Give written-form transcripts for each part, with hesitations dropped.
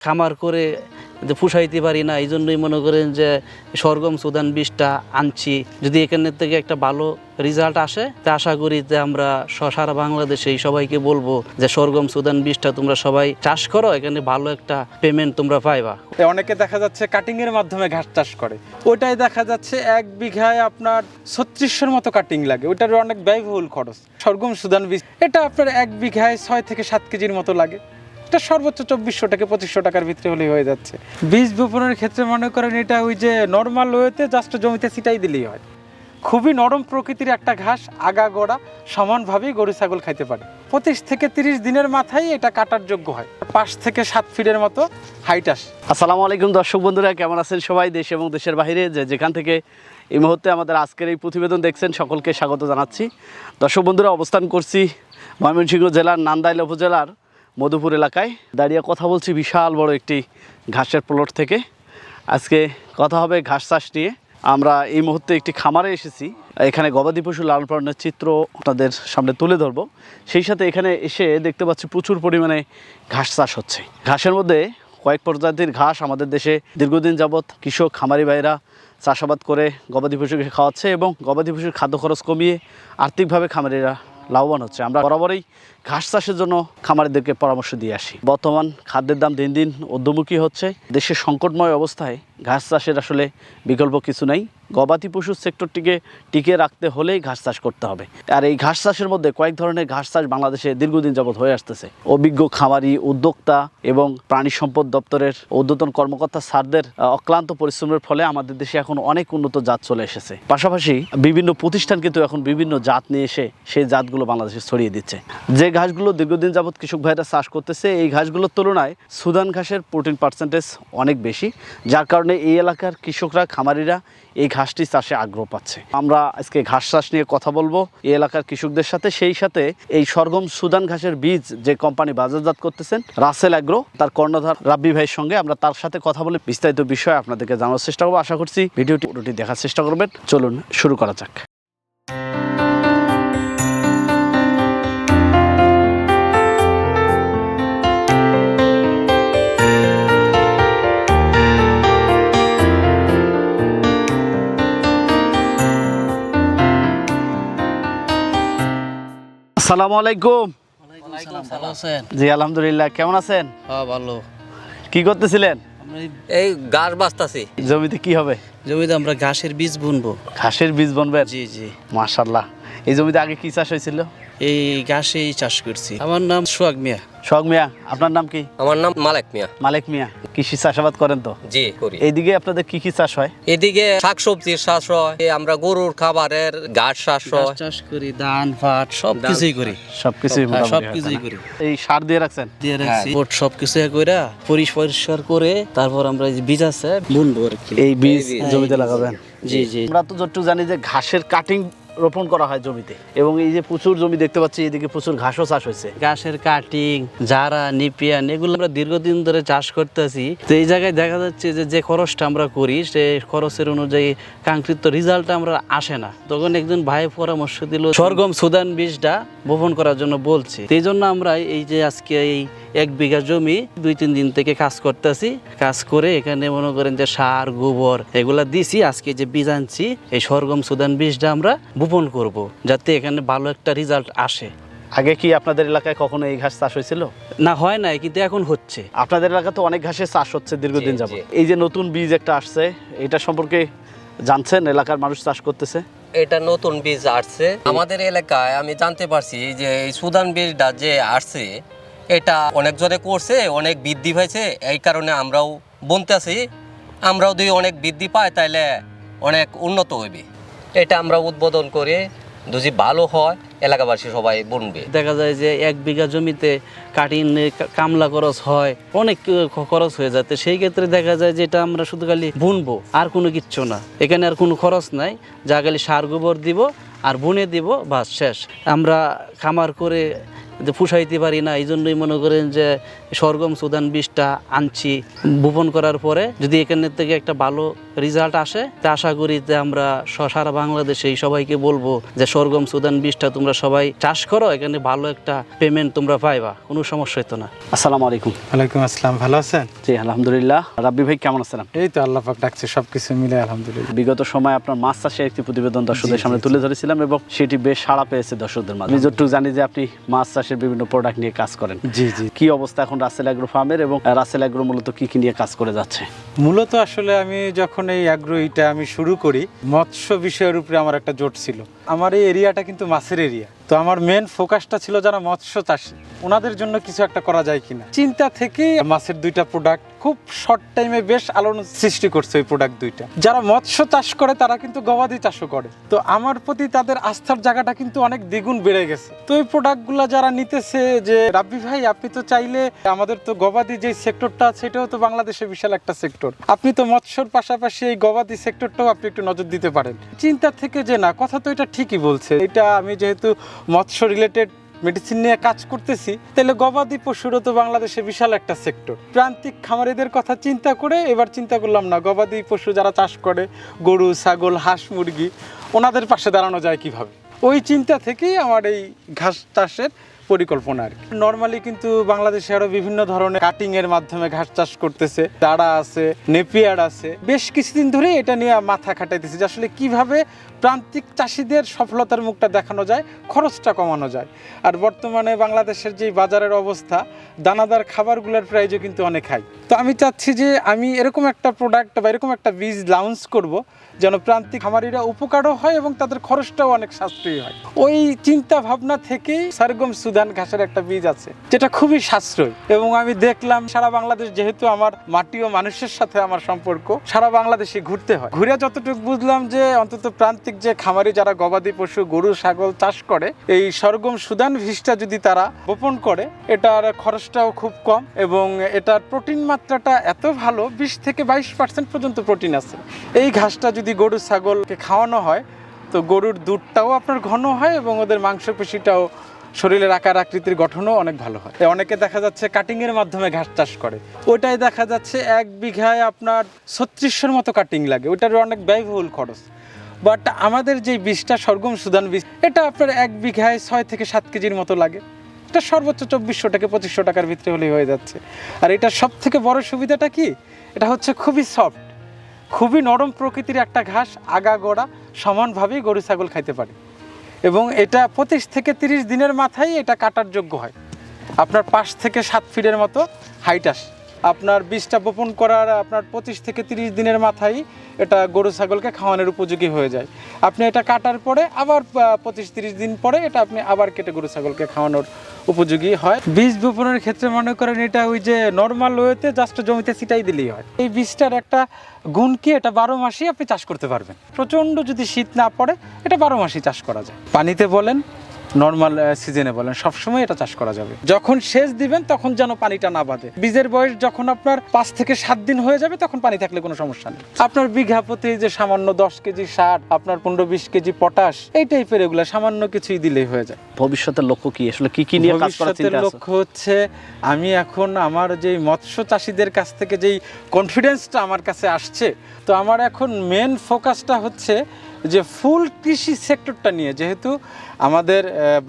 খামার করে পুষাইতে পারি না, এই জন্যই মনে করেন যে সরগম সুদান বীজটা আনছি। যদি এখান থেকে একটা ভালো রেজাল্ট আসে তা আশা করি যে আমরা সারা বাংলাদেশে সবাইকে বলবো যে সরগম সুদান বীজটা তোমরা সবাই চাষ করো, এখানে ভালো একটা পেমেন্ট তোমরা পাইবা। অনেকে দেখা যাচ্ছে কাটিং এর মাধ্যমে ঘাস চাষ করে, ওটাই দেখা যাচ্ছে 1 বিঘায় আপনার 3600-র মতো কাটিং লাগে, ওটার অনেক ব্যয়বহুল খরচ। সরগম সুদান বীজ এটা আপনার 1 বিঘায় 6 থেকে 7 কেজির মতো লাগে, এটা সর্বোচ্চ 2400 থেকে 2500 টাকার ভিতরে হলেই হয়ে যাচ্ছে। বীজ বপনের ক্ষেত্রে মনে করেন এটা ওই যে নর্মাল ওয়েতে জাস্ট জমিতে ছিটাই দিলেই হয়। খুবই নরম প্রকৃতির একটা ঘাস, আগা গোড়া সমানভাবেই গরু ছাগল খাইতে পারে। 25 থেকে 30 দিনের মাথায় এটা কাটার যোগ্য হয়। 5 থেকে 7 ফিটের মতো হাইট আসে। আসসালামু আলাইকুম দর্শক বন্ধুরা, কেমন আছেন সবাই? দেশ এবং দেশের বাইরে যেখান থেকে এই মুহূর্তে আমাদের আজকের এই প্রতিবেদন দেখছেন সকলকে স্বাগত জানাচ্ছি। দর্শক বন্ধুরা, অবস্থান করছি ময়মনসিংহ জেলার নান্দাইল উপজেলার মধুপুর এলাকায়। দাঁড়িয়ে কথা বলছি বিশাল বড় একটি ঘাসের প্লট থেকে। আজকে কথা হবে ঘাস চাষ নিয়ে। আমরা এই মুহূর্তে একটি খামারে এসেছি, এখানে গবাদি পশু লালন পালনের চিত্র আপনাদের সামনে তুলে ধরবো। সেই সাথে এখানে এসে দেখতে পাচ্ছি প্রচুর পরিমাণে ঘাস চাষ হচ্ছে। ঘাসের মধ্যে কয়েক প্রজাতির ঘাস আমাদের দেশে দীর্ঘদিন যাবৎ কৃষক খামারি ভাইরা চাষাবাদ করে গবাদি পশুকে খাওয়াচ্ছে এবং গবাদি পশুর খাদ্য খরচ কমিয়ে আর্থিকভাবে খামারিরা লাভবান হচ্ছে। আমরা বরাবরই ঘাস চাষের জন্য খামারিদেরকে পরামর্শ দিয়ে আসি। বর্তমান খাদ্যের দাম দিন দিন ঊর্ধ্বমুখী হচ্ছে। দেশের সংকটময় অবস্থায় ঘাস চাষের আসলে বিকল্প কিছু নাই। গবাদি পশুর সেক্টরটিকে টিকে রাখতে হলেই ঘাস চাষ করতে হবে। আর এই ঘাস চাষের মধ্যে কয়েক ধরনের ঘাস চাষ বাংলাদেশে দীর্ঘদিন যাবৎ হয়ে আসতেছে। অভিজ্ঞ খামারি, উদ্যোক্তা এবং প্রাণী সম্পদ দপ্তরের ঊর্ধ্বতন কর্মকর্তা স্যারদের অক্লান্ত পরিশ্রমের ফলে আমাদের দেশে এখন অনেক উন্নত জাত চলে এসেছে। পাশাপাশি বিভিন্ন প্রতিষ্ঠান কিন্তু এখন বিভিন্ন জাত নিয়ে এসে সেই জাতগুলো বাংলাদেশে ছড়িয়ে দিচ্ছে। যে ঘাসগুলো দীর্ঘদিন যাবৎ কৃষক ভাইরা চাষ করতেছে, এই ঘাসগুলোর তুলনায় সুদান ঘাসের প্রোটিন পার্সেন্টেজ অনেক বেশি, যার কারণে এই এলাকার কৃষকরা, খামারিরা এই ঘাসটি চাষে আগ্রহ পাচ্ছে। আমরা আজকে ঘাস চাষ নিয়ে কথা বলবো এই এলাকার কৃষকদের সাথে। সেই সাথে এই সরগম সুদান ঘাসের বীজ যে কোম্পানি বাজারজাত করতেছেন রাসেল অ্যাগ্রো, তার কর্ণধার রাব্বি ভাইয়ের সঙ্গে আমরা তার সাথে কথা বলে বিস্তারিত বিষয় আপনাদেরকে জানার চেষ্টা করবো। আশা করছি ভিডিওটি দেখার চেষ্টা করবেন। চলুন শুরু করা যাক। আসসালামু আলাইকুম। ভালো আছেন? জি আলহামদুলিল্লাহ, কেমন আছেন? হ্যাঁ ভালো। কি করতেছিলেন? এই ঘাস বাস্তাছি। জমিতে কি হবে? জমিতে আমরা ঘাসের বীজ বুনবো। ঘাসের বীজ বুনবেন? জি জি। মাশাআল্লাহ। এই জমিতে আগে কি চাষ হয়েছিল? এই ঘাসেই চাষ করছি। আমার নাম সোহাগ মিয়া। সোহাগ মিয়া, আপনার নাম কি? আমার নাম মালেক মিয়া। মালেক মিয়া, কৃষি চাষাবাদ করেন তো? জি করি। এইদিকে আপনাদের কি কি চাষ হয়? এদিকে শাকসবজির চাষ হয়, আমরা গরুর খাবারের ঘাস চাষ ঘাস হয়। চাষ করি, ধান পাট সব কিছুই করি। সবকিছুই হ্যাঁ, মোটামুটি হয়, সবকিছুই তাই না? করি। এই সার দিয়ে রাখছেন? দিয়ে রাখছি সবকিছু কইরা পরিষ্কার করে তারপর আমরা এই যে বীজ আছে বুনবো আর কি। এই বীজ হ্যাঁ, জমিতে এই বীজ। লাগাবেন? জি জি। আমরা তো যতটুকু জানি যে ঘাসের কাটিং রোপণ করা হয় জমিতে, এবং এই যে প্রচুর জমি দেখতে পাচ্ছি এদিকে প্রচুর ঘাসও চাষ হয়েছে। ঘাসের কাটিং, জারা, নিপিয়ান এগুলো আমরা দীর্ঘদিন ধরে চাষ করতেছি। তো এই জায়গায় দেখা যাচ্ছে যে খরচটা আমরা করি সে খরচের অনুযায়ী কাঙ্ক্ষিত রেজাল্টটা আমরা আসে না। তখন একজন ভাই পরামর্শ দিল সরগম সুদান বীজটা বপন করার জন্য বলছে। এই জন্য আমরা এই যে আজকে এই 1 বিঘা জমি 2-3 দিন থেকে কাজ করতেছি। কাজ করে এখানে মনে করেন যে সার, গোবর এগুলা দিছি। আজকে যে বীজ আনছি এই সরগম সুদান বীজটা আমরা বপন করব, যাতে এখানে ভালো একটা রেজাল্ট আসে। আগে কি আপনাদের এলাকায় কখনো এই ঘাস চাষ হয়েছিল? না, হয় নাই, কিন্তু এখন হচ্ছে। আপনাদের এলাকায় তো অনেক ঘাসের চাষ হচ্ছে দীর্ঘদিন জি, যাবত। জি। এই যে নতুন বীজ একটা আসছে, এটা সম্পর্কে জানছেন? এলাকার মানুষ চাষ করতেছে। এটা নতুন বীজ আসছে আমাদের এলাকায়। আমি জানতে পারছি যে এই সুদান বীজটা যে আসছে এটা অনেক জনে করছে, অনেক বৃদ্ধি পাইছে। এই কারণে আমরাও বুনতেছি। আমরাও যদি অনেক বৃদ্ধি পাই তাহলে অনেক উন্নত হইবে। এটা আমরা উদ্বোধন করে যদি ভালো হয় এলাকাবাসী সবাই বুনবে। দেখা যায় যে 1 বিঘা জমিতে কাটিং কামলা খরচ হয়, অনেক খরচ হয়ে যাতে সেই ক্ষেত্রে দেখা যায় যে এটা আমরা শুধু খালি বুনবো আর কোনো কিচ্ছু না, এখানে আর কোনো খরচ নাই। যা খালি সার গোবর দিব আর বুনে দিব, বাস শেষ। আমরা খামার করে পুষাইতে পারি না, এই জন্যই মনে করেন যে সরগম সুদান বীজটা আনছি। বপন করার পরে যদি এখান থেকে একটা ভালো রেজাল্ট আসে, তা আশা করি যে আমরা সারা বাংলাদেশে সবাইকে বলবো যে সরগম সুদান বীজটা তোমরা সবাই চাষ করো, এখানে ভালো একটা পেমেন্ট তোমরা পাইবা, কোনো সমস্যা হতো না। আসসালামু আলাইকুম। ওয়ালাইকুম আসসালাম, ভালো আছেন? জি আলহামদুলিল্লাহ। রাব্বি ভাই কেমন আছেন? এই তো আল্লাহ পাক ডাকছে, সবকিছু মিলে আলহামদুলিল্লাহ। বিগত সময় আপনার মাছ চাষের একটি প্রতিবেদন দর্শকদের সামনে তুলে ধরেছিলাম এবং সেটি বেশ সাড়া পেয়েছে দর্শকদের মাঝে। আমি যতটুকু জানি যে আপনি মাছ চাষের বিভিন্ন প্রোডাক্ট নিয়ে কাজ করেন। জি জি। কি অবস্থা এখন রাসেল অ্যাগ্রো ফার্মের, এবং রাসেল অ্যাগ্রো মূলত কি কি নিয়ে কাজ করে যাচ্ছে? মূলত আসলে আমি যখন এই অ্যাগ্রোইটা আমি শুরু করি, মৎস্য বিষয়ের উপরে আমার একটা জোট ছিল। আমার এই এরিয়াটা কিন্তু মাছের এরিয়া, তো আমার মেন ফোকাসটা ছিল যারা মৎস্য চাষী, ওনাদের জন্য কিছু একটা করা যায় কিনা। চিন্তা থেকেই মাছের দুইটা প্রোডাক্ট খুব শর্ট টাইমে বেশ আলোড়ন সৃষ্টি করছে। ওই প্রোডাক্ট দুইটা যারা মৎস্য চাষ করে তারা কিন্তু গবাদি চাষও করে, তো আমার প্রতি তাদের আস্থার জায়গাটা কিন্তু অনেক দ্বিগুণ বেড়ে গেছে। তো এই প্রোডাক্টগুলো যারা নিতেছে যে রাব্বি ভাই আপনি তো চাইলে, আমাদের তো গবাদি যে সেক্টরটা আছে এটাও তো বাংলাদেশে বিশাল একটা সেক্টর, আপনি তো মৎস্যর পাশাপাশি এই গবাদি সেক্টরটাও আপনি একটু নজর দিতে পারেন। চিন্তা থেকে যে না, কথা তো এটা ঠিকই বলছে, এটা আমি যেহেতু মৎস্য রিলেটেড মেডিসিন নিয়ে কাজ করতেছি, তাহলে গবাদি পশুরও তো বাংলাদেশে বিশাল একটা সেক্টর। প্রান্তিক খামারিদের কথা চিন্তা করে এবার চিন্তা করলাম না, গবাদি পশু যারা চাষ করে, গরু ছাগল হাঁস মুরগি, ওনাদের পাশে দাঁড়ানো যায় কিভাবে। ওই চিন্তা থেকেই আমার এই ঘাস চাষের পরিকল্পনা আর কি। নর্মালি কিন্তু বাংলাদেশে আরো বিভিন্ন ধরনের কাটিং এর মাধ্যমে ঘাস চাষ করতেছে, দাঁড়া আছে, নেপিয়ার আছে। বেশ কিছুদিন ধরে এটা নিয়ে মাথা খাটাইতেছি যে আসলে কিভাবে প্রান্তিক চাষিদের সফলতার মুখটা দেখানো যায়, খরচটা কমানো যায়। আর বর্তমানে বাংলাদেশের যে বাজারের অবস্থা, দানাদার খাবারগুলোর প্রাইসও কিন্তু অনেক হাই। তো আমি চাচ্ছি যে আমি এরকম একটা প্রোডাক্ট বা এরকম একটা বীজ লঞ্চ করব যেন প্রান্তিক খামারিরা উপকারও হয় এবং তাদের খরচটাও অনেক সাশ্রয়ী হয়। ওই চিন্তা ভাবনা থেকেই সরগম সুদান ঘাসের একটা বীজ আছে যেটা খুবই সাশ্রয়ী। এবং আমি দেখলাম সারা বাংলাদেশ, যেহেতু আমার মাটি ও মানুষের সাথে আমার সম্পর্ক, সারা বাংলাদেশে ঘুরতে হয়। ঘুরে যতটুকু বুঝলাম যে অন্তত প্রান্তিক যে খামারি যারা গবাদি পশু গরু ছাগল চাষ করে, এই সরগম সুদান বীজটা যদি তারা বপন করে, এটার খরচটাও খুব কম এবং এটার প্রোটিন মাত্রাটা এত ভালো, 20 থেকে 22% পর্যন্ত প্রোটিন আছে। এই ঘাসটা যদি গরু ছাগলকে খাওয়ানো হয় তো গরুর দুধটাও আপনার ঘন হয় এবং ওদের মাংসপেশিটাও, শরীরের আকার আকৃতির গঠনও অনেক ভালো হয়। অনেকে দেখা যাচ্ছে কাটিং এর মাধ্যমে ঘাস চাষ করে, ওইটাই দেখা যাচ্ছে 1 বিঘায় আপনার 3600 মতো কাটিং লাগে, ওইটার অনেক ব্যয়বহুল খরচ। বাট আমাদের যে বীজটা সরগম সুদান বীজ, এটা আপনার 1 বিঘায় 6 থেকে 7 কেজির মতো লাগে। এটা সর্বোচ্চ 2400 থেকে 2500 টাকার ভিতরে হলেই হয়ে যাচ্ছে। আর এটা সব থেকে বড় সুবিধাটা কি, এটা হচ্ছে খুবই সফট, খুবই নরম প্রকৃতির একটা ঘাস, আগা গোড়া সমানভাবেই গরু ছাগল খাইতে পারে এবং এটা 25 থেকে 30 দিনের মাথায় এটা কাটার যোগ্য হয়। আপনার 5 থেকে 7 ফিটের মতো হাইট আসে। আপনার বীজটা বপন করার আপনার 25 থেকে 30 দিনের মাথায় এটা গরু ছাগলকে খাওয়ানোর উপযোগী হয়ে যায়। আপনি এটা কাটার পরে আবার 25-30 দিন পরে এটা আপনি আবার কেটে গরু ছাগলকে খাওয়ানোর উপযোগী হয়। বীজ বপনের ক্ষেত্রে মনে করেন এটা ওই যে নর্মাল ওয়েতে জাস্ট জমিতে ছিটাই দিলেই হয়। এই বীজটার একটা গুণ কি, এটা 12 মাসই আপনি চাষ করতে পারবেন। প্রচণ্ড যদি শীত না পড়ে এটা 12 মাসই চাষ করা যায়। পানিতে বলেন, নর্মাল সিজনে বলেন, সবসময় এটা চাষ করা যাবে। যখন সেচ দিবেন তখন যেন পানিটা না বাঁধে। বীজের বয়স যখন আপনার 5 থেকে 7 দিন হয়ে যাবে তখন পানি থাকলে কোনো সমস্যা নেই। আপনার বিঘা প্রতি যে সামান্য 10 কেজি সার, আপনার 15-20 কেজি পটাশ, এই টাইপের এগুলো সামান্য কিছুই দিলেই হয়ে যায়। ভবিষ্যতের লক্ষ্য কি, আসলে কি কি নিয়ে কাজ করার চিন্তা আছে? লক্ষ্য হচ্ছে, আমি এখন আমার যেই মৎস্য চাষীদের কাছ থেকে যেই কনফিডেন্সটা আমার কাছে আসছে, তো আমার এখন মেন ফোকাসটা হচ্ছে যে ফুল কৃষি সেক্টরটা নিয়ে, যেহেতু আমাদের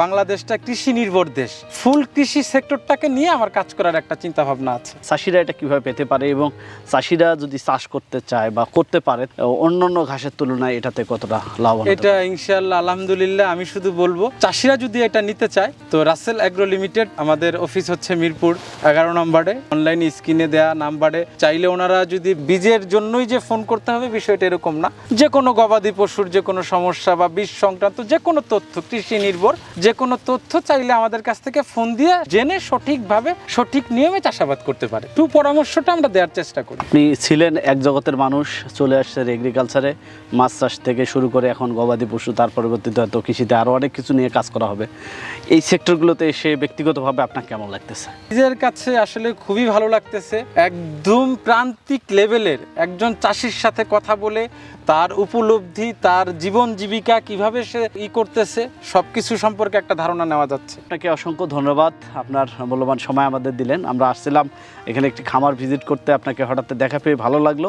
বাংলাদেশটা কৃষি নির্ভর দেশ, ফুল কৃষি সেক্টরটাকে নিয়ে আমার কাজ করার একটা চিন্তা ভাবনা আছে। চাষিরা এটা কিভাবে পেতে পারে এবং চাষিরা যদি চাষ করতে চায় বা করতে পারে, অন্যান্য ঘাসের তুলনায় এটাতে কতটা লাভবান? এটা ইনশাআল্লাহ আলহামদুলিল্লাহ আমি শুধু বলবো, চাষিরা যদি এটা নিতে চায় তো রাসেল অ্যাগ্রো লিমিটেড, আমাদের অফিস হচ্ছে মিরপুর 11 নম্বরে, অনলাইন স্ক্রিনে দেয়া নাম্বারে চাইলে ওনারা যদি বীজের জন্যই যে ফোন করতে হবে বিষয়টা এরকম না, যে কোনো গবাদি পশুর যে কোনো সমস্যা বা বীজ সংক্রান্ত যে কোনো তথ্য, কৃষি কৃষি নির্ভর। যে কোনো তথ্য চাইলে আমাদের কাছ থেকে ফোন দিয়ে জেনে সঠিকভাবে সঠিক নিয়মে চাষাবাদ করতে পারে। পরামর্শটা আমরা দেওয়ার চেষ্টা করি। আপনি ছিলেন এক জগতের মানুষ, চলে আসছেন এগ্রিকালচারে, মাছ চাষ থেকে শুরু করে এখন গবাদি পশু, তার পরবর্তীতে হয়তো কৃষিতে আরও অনেক কিছু নিয়ে কাজ করা হবে। এই সেক্টরগুলোতে এসে ব্যক্তিগতভাবে আপনার কেমন লাগতেছে? নিজের কাছে আসলে খুবই ভালো লাগতেছে। একদম প্রান্তিক লেভেলের একজন চাষির সাথে কথা বলে তার উপলব্ধি, তার জীবন জীবিকা কিভাবে সে করতেছে সবকিছু সম্পর্কে একটা ধারণা নেওয়া যাচ্ছে। আপনাকে অসংখ্য ধন্যবাদ, আপনার মূল্যবান সময় আমাদের দিলেন। আমরা আসছিলাম এখানে একটি খামার ভিজিট করতে, আপনাকে হঠাৎ দেখা পেয়ে ভালো লাগলো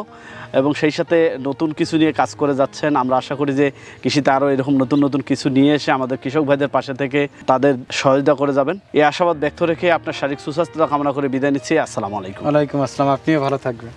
এবং সেই সাথে নতুন কিছু নিয়ে কাজ করে যাচ্ছেন। আমরা আশা করি যে কৃষিতে আরও এরকম নতুন নতুন কিছু নিয়ে এসে আমাদের কৃষক ভাইদের পাশে থেকে তাদের সহযোগিতা করে যাবেন। এই আশাবাদ ব্যক্ত রেখে আপনার শারীরিক সুস্বাস্থ্যতা কামনা করে বিদায় নিচ্ছি। আসসালামু আলাইকুম। ওয়ালাইকুম আসসালাম, আপনিও ভালো থাকবেন।